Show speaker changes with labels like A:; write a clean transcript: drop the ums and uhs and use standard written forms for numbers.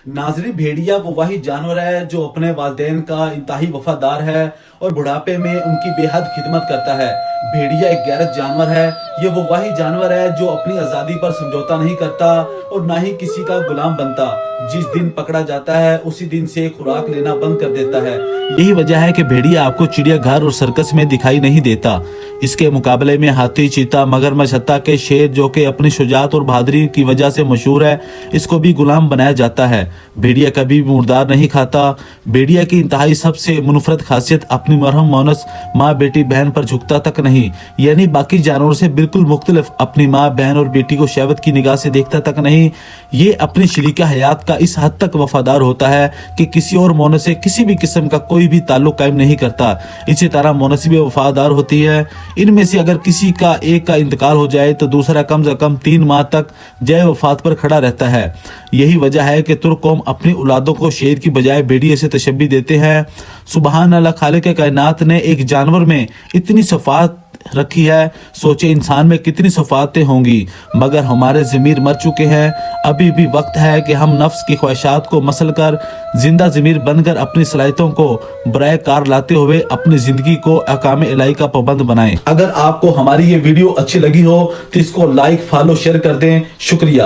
A: ناظرین، بھیڑیا وہ واحد جانور ہے جو اپنے والدین کا انتہائی وفادار ہے اور بڑھاپے میں ان کی بے حد خدمت کرتا ہے۔ بھیڑیا ایک غیرت جانور ہے۔ یہ وہ واحد جانور ہے جو اپنی آزادی پر سمجھوتا نہیں کرتا اور نہ ہی کسی کا غلام بنتا۔ جس دن پکڑا جاتا ہے اسی دن سے خوراک لینا بند کر دیتا ہے۔ یہی وجہ ہے کہ بھیڑیا آپ کو چڑیا گھر اور سرکس میں دکھائی نہیں دیتا۔ اس کے مقابلے میں ہاتھی، چیتا، مگرمچھ، حتیٰ کہ شیر جو کہ اپنی شجاعت اور بہادری کی وجہ سے مشہور ہے، اس کو بھی غلام بنایا جاتا ہے۔ بھیڑیا کبھی بھی مردار نہیں کھاتا۔ بھیڑیا کی انتہائی سب سے منفرد خاصیت اپنی مرہم مونس ماں بیٹی بہن پر جھکتا تک نہیں، یعنی باقی جانوروں سے بالکل مختلف اپنی ماں بہن اور بیٹی کو شہوت کی نگاہ سے دیکھتا تک نہیں۔ یہ اپنی شریکہ حیات کا اس حد تک وفادار ہوتا ہے کہ کسی اور مونس سے کسی بھی قسم کا کوئی بھی تعلق قائم نہیں کرتا۔ اسی طرح مونس بھی وفادار ہوتی ہے۔ ان میں سے اگر کسی کا ایک کا انتقال ہو جائے تو دوسرا کم سے کم 3 ماہ تک جائے وفات پر کھڑا رہتا ہے۔ یہی وجہ ہے کہ ترک قوم اپنی اولادوں کو شیر کی بجائے بھیڑیے سے تشبیہ دیتے ہیں۔ سبحان اللہ، خالق کائنات نے ایک جانور میں اتنی صفات رکھی ہے، سوچے انسان میں کتنی صفاتیں ہوں گی، مگر ہمارے ضمیر مر چکے ہیں۔ ابھی بھی وقت ہے کہ ہم نفس کی خواہشات کو مسل کر زندہ ضمیر بن کر اپنی صلاحیتوں کو برائے کار لاتے ہوئے اپنی زندگی کو احکام الہی کا پابند بنائیں۔ اگر آپ کو ہماری یہ ویڈیو اچھی لگی ہو تو اس کو لائک، فالو، شیئر کر دیں۔ شکریہ۔